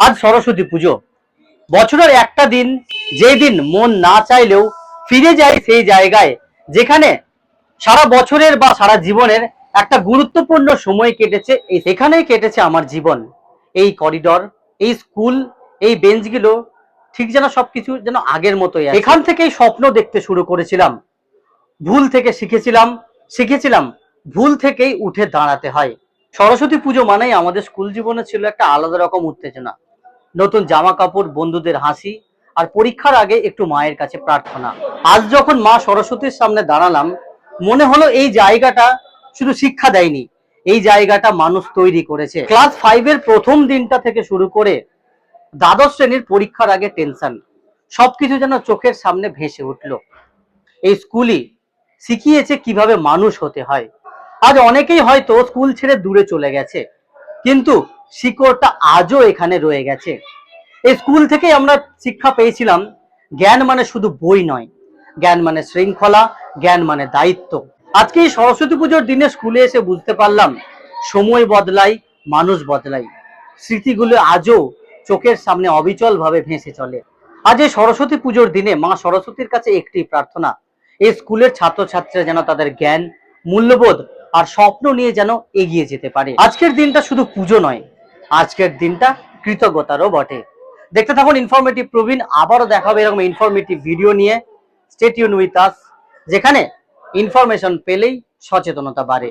আজ সরস্বতী পুজো। বছরের একটা দিন, যে দিন মন না চাইলেও ফিরে যায় সেই জায়গায় যেখানে সারা বছরের বা সারা জীবনের একটা গুরুত্বপূর্ণ সময় কেটেছে। এখানেই কেটেছে আমার জীবন। এই করিডর, এই স্কুল, এই বেঞ্চগুলো ঠিক যেন সবকিছু যেন আগের মতোই আছে। এখান থেকেই স্বপ্ন দেখতে শুরু করেছিলাম, ভুল থেকে শিখেছিলাম ভুল থেকেই উঠে দাঁড়াতে হয়। সরস্বতী পুজো মানেই আমাদের স্কুল জীবনে ছিল একটা আলাদা রকম উত্তেজনা। নতুন জামা কাপড়, বন্ধুদের হাসি, আর পরীক্ষার আগে একটু মায়ের কাছে প্রার্থনা। আজ যখন মা সরস্বতীর সামনে দাঁড়ালাম, মনে হলো এই জায়গাটা শুধু শিক্ষা দেয়নি, এই জায়গাটা মানুষ তৈরি করেছে। ক্লাস 5-এর প্রথম দিনটা থেকে শুরু করে দ্বাদশ শ্রেণীর পরীক্ষার আগে টেনশন, সবকিছু যেন চোখের সামনে ভেসে উঠলো। এই স্কুলই শিখিয়েছে কিভাবে মানুষ হতে হয়। আজ অনেকেই হয়তো স্কুল ছেড়ে দূরে চলে গেছে, কিন্তু শিকড়টা আজও এখানে রয়ে গেছে। এই স্কুল থেকেই আমরা শিক্ষা পেয়েছিলাম, জ্ঞান মানে শুধু বই নয়, জ্ঞান মানে শৃঙ্খলা, জ্ঞান মানে দায়িত্ব। আজকে এই সরস্বতী পুজোর দিনে স্কুলে এসে বুঝতে পারলাম, সময় বদলায়, মানুষ বদলায়, স্মৃতিগুলো আজও চোখের সামনে অবিচল ভাবে ভেসে চলে। আজ এই সরস্বতী পুজোর দিনে মা সরস্বতীর কাছে একটি প্রার্থনা, এই স্কুলের ছাত্রছাত্রীরা যেন তাদের জ্ঞান, মূল্যবোধ আর স্বপ্ন নিয়ে যেন এগিয়ে যেতে পারে। আজকের দিনটা শুধু পুজো নয়, আজকের দিনটা কৃতজ্ঞতারও বটে। দেখতে থাকুন ইনফরমেটিভ প্রবীণ। আবারও দেখাবে এরকম ইনফরমেটিভ ভিডিও নিয়ে। স্টে টিউন উইথ আস, যেখানে ইনফরমেশন পেলেই সচেতনতা বাড়ে।